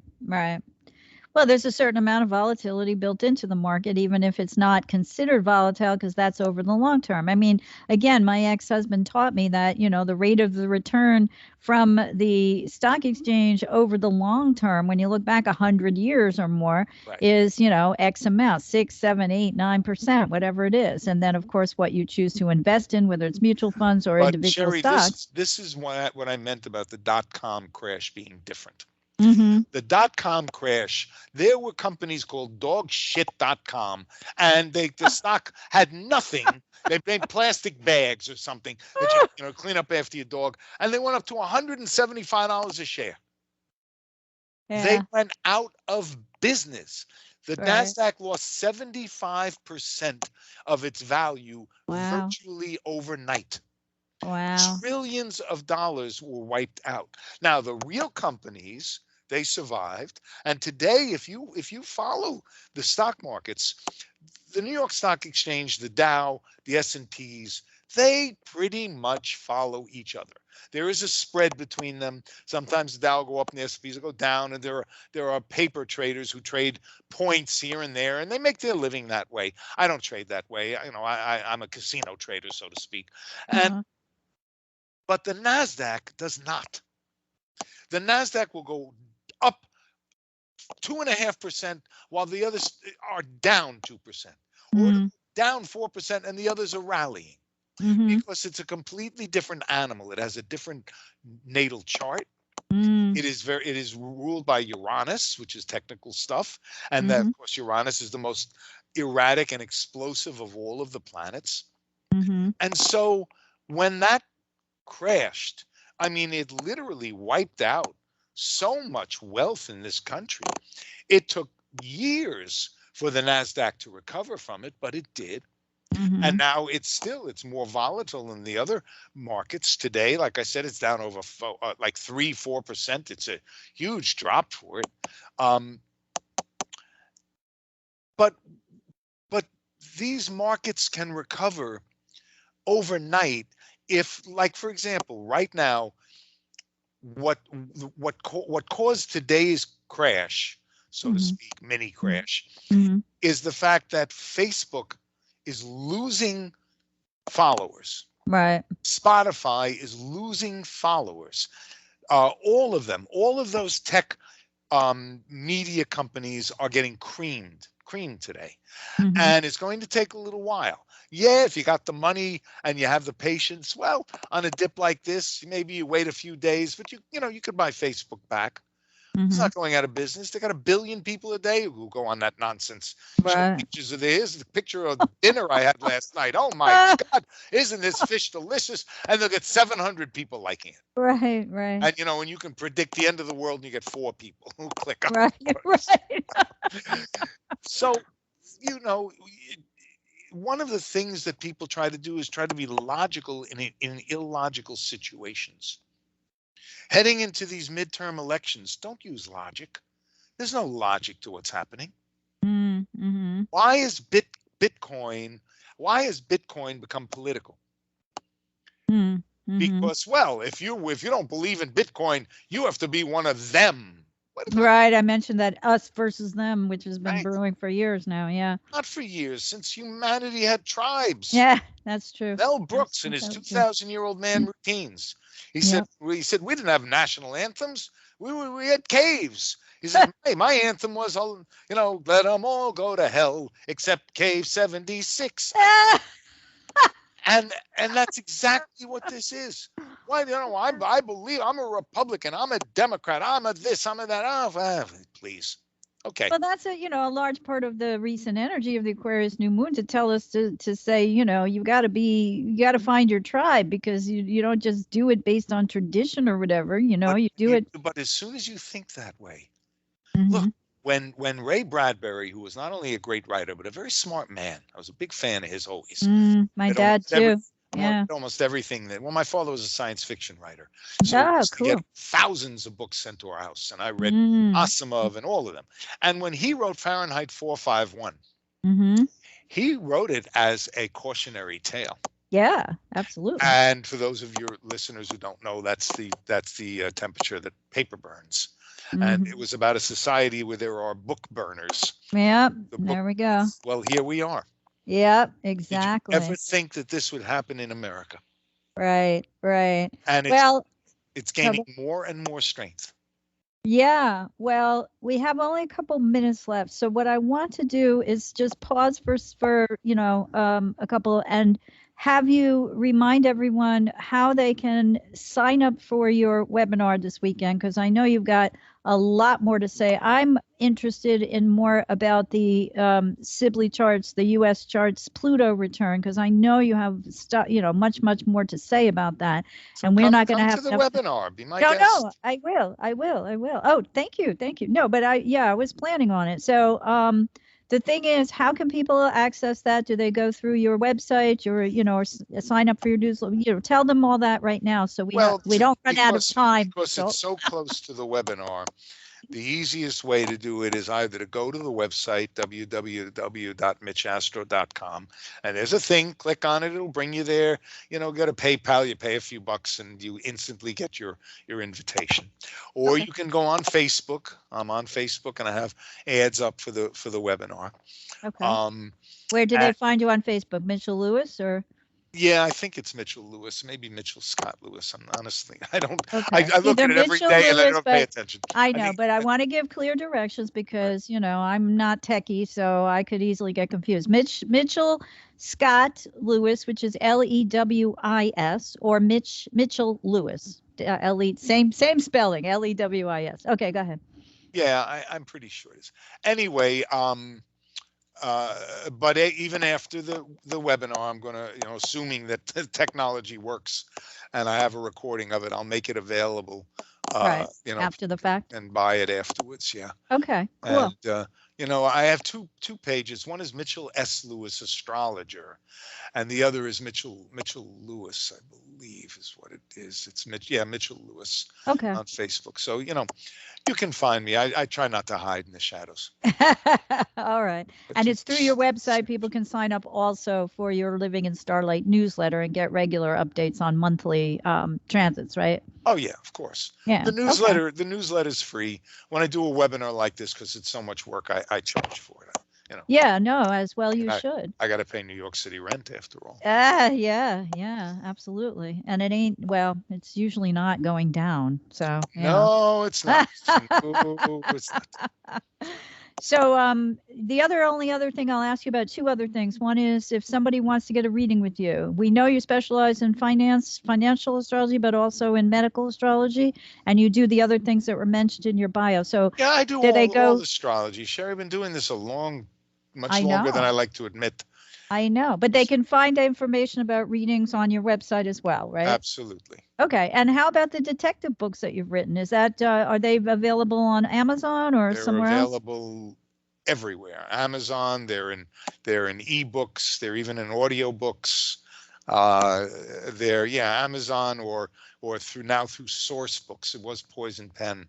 Well, there's a certain amount of volatility built into the market, even if it's not considered volatile, because that's over the long term. I mean, again, my ex-husband taught me that, the rate of the return from the stock exchange over the long term, when you look back 100 years or more, Right. is, X amount, 6, 7, 8, 9%, whatever it is. And then, of course, what you choose to invest in, whether it's mutual funds or But individual Sherry, stocks. this is what I meant about the dot-com crash being different. Mm-hmm. The dot-com crash, there were companies called dogshit.com, and the stock had nothing. They made plastic bags or something that you clean up after your dog, and they went up to $175 a share. Yeah. They went out of business. The Right. NASDAQ lost 75% of its value Wow. virtually overnight. Wow. Trillions of dollars were wiped out. Now, the real companies, they survived. And today, if you follow the stock markets, the New York Stock Exchange, the Dow, the S&Ps, they pretty much follow each other. There is a spread between them. Sometimes the Dow will go up and the S&Ps will go down, and there are paper traders who trade points here and there, and they make their living that way. I don't trade that way. I'm a casino trader, so to speak. And but the NASDAQ does not. The NASDAQ will go up 2.5% while the others are down 2%, or down 4% and the others are rallying. Because it's a completely different animal. It has a different natal chart. It is ruled by Uranus, which is technical stuff, and that, of course, Uranus is the most erratic and explosive of all of the planets. And so when that crashed, I mean, it literally wiped out so much wealth in this country. It took years for the NASDAQ to recover from it, but it did. And now it's more volatile than the other markets today. Like I said, it's down over like 3-4%. It's a huge drop for it. But these markets can recover overnight if, like, for example, right now, what caused today's crash, so to speak, mini crash, is the fact that Facebook is losing followers. Right. Spotify is losing followers. All of them, all of those tech media companies are getting creamed today. And it's going to take a little while. Yeah, if you got the money and you have the patience, well, on a dip like this, maybe you wait a few days, but you could buy Facebook back. It's not going out of business. They got 1 billion people a day who go on that nonsense. Right. Pictures of this, the picture of the dinner I had last night. Oh my God, isn't this fish delicious? And they'll get 700 people liking it. Right. And when you can predict the end of the world and you get 4 people who click on it. Right. So, one of the things that people try to do is try to be logical in illogical situations. Heading into these midterm elections, don't use logic. There's no logic to what's happening. Why is Bitcoin become political? Because, well, if you don't believe in Bitcoin, you have to be one of them. Right. I mentioned that us versus them, which has been brewing for years now. Yeah. Not for years, since humanity had tribes. Yeah, that's true. Mel Brooks in his 2,000-year-old man routines. He said we didn't have national anthems. We had caves. He said, hey, my anthem was, let them all go to hell except Cave 76. And that's exactly what this is. Why, I believe I'm a Republican, I'm a Democrat, I'm a this, I'm a that. Oh, please. Okay. Well, that's a large part of the recent energy of the Aquarius New Moon to tell us to say, you got to find your tribe, because you don't just do it based on tradition or whatever, you do it. But as soon as you think that way, look, when Ray Bradbury, who was not only a great writer, but a very smart man, I was a big fan of his always. My dad too. Almost everything my father was a science fiction writer. So cool. we get thousands of books sent to our house, and I read Asimov and all of them. And when he wrote Fahrenheit 451, he wrote it as a cautionary tale. Yeah, absolutely. And for those of your listeners who don't know, that's the temperature that paper burns. And it Mhm. was about a society where there are book burners. Yep, The book, there we go. well, here we are. Yep, Did you ever exactly. think that this would happen in America? Right, right. And Well, it's so gaining more and more strength. yeah, well, we have only a couple minutes left. So what I want to do is just pause for a couple and have you remind everyone how they can sign up for your webinar this weekend, because I know you've got a lot more to say. I'm interested in more about the Sibley charts, the U.S. charts, Pluto return, because I know you have much more to say about that, So and we're not going to come have to the enough. webinar. Be my No, guest. no, I will. Oh, thank you. No, but I was planning on it. So, the thing is, how can people access that? Do they go through your website, or sign up for your newsletter? Tell them all that right now, so we don't run out of time. Because So, it's so close to the webinar. The easiest way to do it is either to go to the website, www.mitchastro.com, and there's a thing, click on it, it'll bring you there. Go to PayPal, you pay a few bucks, and you instantly get your invitation. Or okay. you can go on Facebook. I'm on Facebook, and I have ads up for the webinar. Okay. Where do and- they find you on Facebook? Mitchell Lewis or? Yeah, I think it's Mitchell Lewis, maybe Mitchell Scott Lewis. Honestly, I don't. Okay. I look Either at it every Mitchell day and I Lewis, don't pay but attention. I know, think- but I want to give clear directions because, I'm not techie, so I could easily get confused. Mitchell Scott Lewis, which is Lewis, or Mitchell Lewis. Same spelling, Lewis. Okay, go ahead. Yeah, I'm pretty sure it is. Anyway, but even after the webinar, I'm gonna, assuming that the technology works, and I have a recording of it, I'll make it available. Right. After the fact. And buy it afterwards. Yeah. Okay. Cool. And I have two pages. One is Mitchell S. Lewis, astrologer, and the other is Mitchell Lewis, I believe is what it is. It's Mitchell Lewis. Okay. On Facebook. So you can find me. I try not to hide in the shadows. All right. But And it's through your website. People can sign up also for your Living in Starlight newsletter and get regular updates on monthly transits, right? Oh yeah, of course. Yeah. The newsletter is free. When I do a webinar like this, because it's so much work, I charge for it. Yeah, no, as well you should. I got to pay New York City rent after all. Yeah, absolutely. And it's usually not going down. So no, it's not. No, it's not. So the only other thing I'll ask you about, two other things. One is if somebody wants to get a reading with you. We know you specialize in financial astrology, but also in medical astrology, and you do the other things that were mentioned in your bio. So yeah, I do all astrology. Sherry, I've been doing this much longer than I like to admit. I know, but they can find information about readings on your website as well, right? Absolutely. Okay, and how about the detective books that you've written? Is that are they available on Amazon or somewhere else? They're available everywhere. Amazon. They're in ebooks. They're even in audiobooks. Amazon or through Source Books. It was Poison Pen,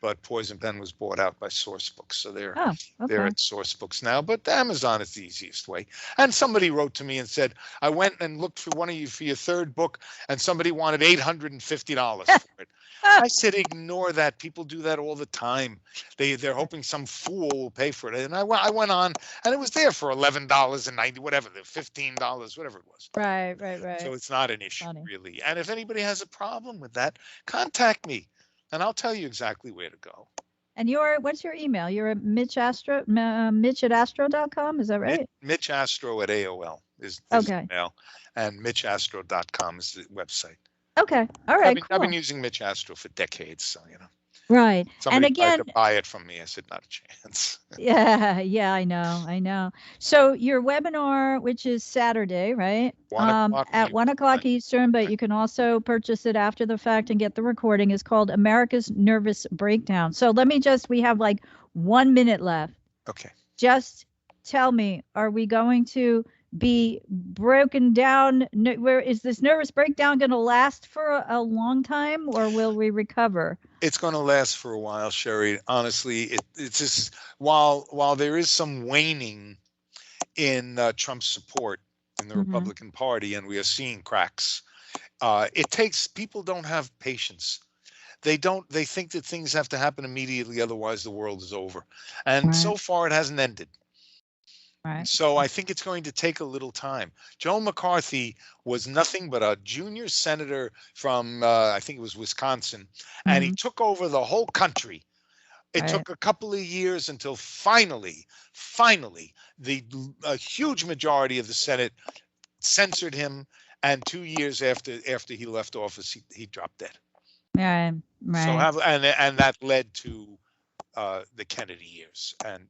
but Poison Pen was bought out by Source Books, so they're at Source Books now. But Amazon is the easiest way. And somebody wrote to me and said, I went and looked for for your third book, and somebody wanted $850 for it. I said, ignore that. People do that all the time. They're hoping some fool will pay for it. And I went on, and it was there for $11.90, whatever, $15, whatever it was. Right. So it's not an issue, really. And if anybody has a problem with that, contact me, and I'll tell you exactly where to go. And what's your email? You're at Mitch at astro.com, is that right? Mitch Astro at AOL is email, and mitchastro.com is the website. Okay. All right. I've been using Mitch Astro for decades, so Right. Somebody and again, tried to buy it from me. I said, not a chance. Yeah, I know. So your webinar, which is Saturday, right? At 1:00 Eastern, but you can also purchase it after the fact and get the recording, is called America's Nervous Breakdown. So we have like 1 minute left. Okay. Just tell me, are we going to be broken down? Where is this nervous breakdown going to last for a long time, or will we recover? It's going to last for a while, Sherry. Honestly, it's just while there is some waning in Trump's support, in the Republican Party, and we are seeing cracks. People don't have patience. They think that things have to happen immediately, otherwise the world is over. And so far it hasn't ended. Right. So I think it's going to take a little time. Joe McCarthy was nothing but a junior senator from, I think it was Wisconsin, and he took over the whole country. It took a couple of years until finally, a huge majority of the Senate censored him, and 2 years after he left office, he dropped dead. Right. So and that led to the Kennedy years, and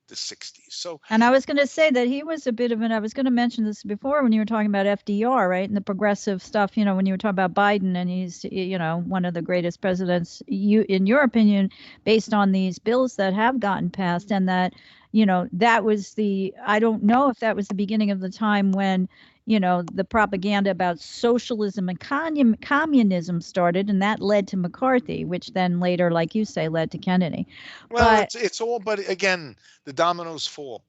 the 60s. So, and I was going to say that he was a bit of I was going to mention this before when you were talking about FDR, right? And the progressive stuff, when you were talking about Biden, and he's, one of the greatest presidents, in your opinion, based on these bills that have gotten passed, and that, that was I don't know if that was the beginning of the time when, the propaganda about socialism and communism started, and that led to McCarthy, which then later, like you say, led to Kennedy. Well, it's all, but again, the dominoes fall.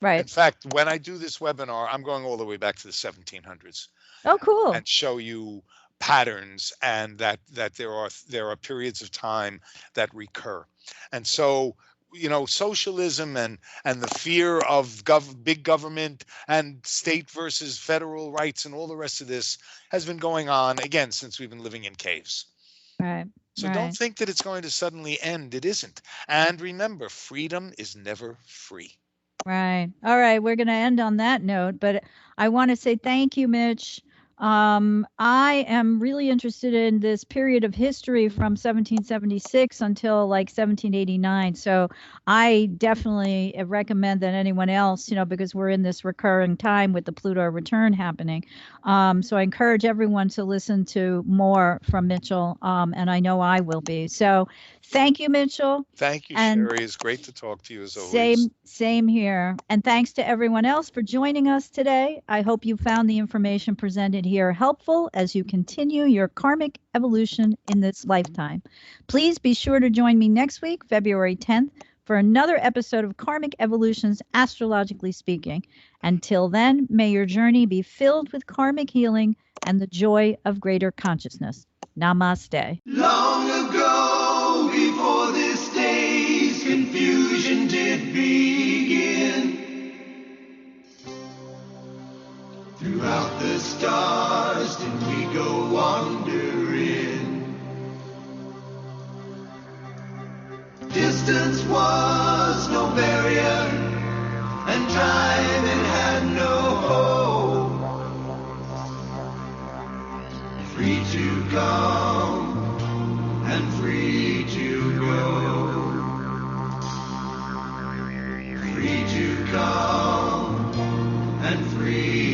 Right. In fact, when I do this webinar, I'm going all the way back to the 1700s. Oh, cool. And show you patterns, and that there are periods of time that recur. And so, socialism and the fear of big government and state versus federal rights and all the rest of this has been going on, again, since we've been living in caves. Right. So don't think that it's going to suddenly end. It isn't. And remember, freedom is never free. Right. All right. We're going to end on that note, but I want to say thank you, Mitch. I am really interested in this period of history from 1776 until like 1789. So I definitely recommend that anyone else, because we're in this recurring time with the Pluto return happening. So I encourage everyone to listen to more from Mitchell. And I know I will be. So thank you, Mitchell. Thank you, Sherry. It's great to talk to you as always. Same here. And thanks to everyone else for joining us today. I hope you found the information presented here helpful as you continue your karmic evolution in this lifetime. Please be sure to join me next week, February 10th, for another episode of Karmic Evolutions, Astrologically Speaking. Until then, may your journey be filled with karmic healing and the joy of greater consciousness. Namaste. Long ago, before this day's confusion did begin, throughout the stars did we go wandering. Distance was no barrier, and time it had no hope. Free to come and free to go. Free to come and free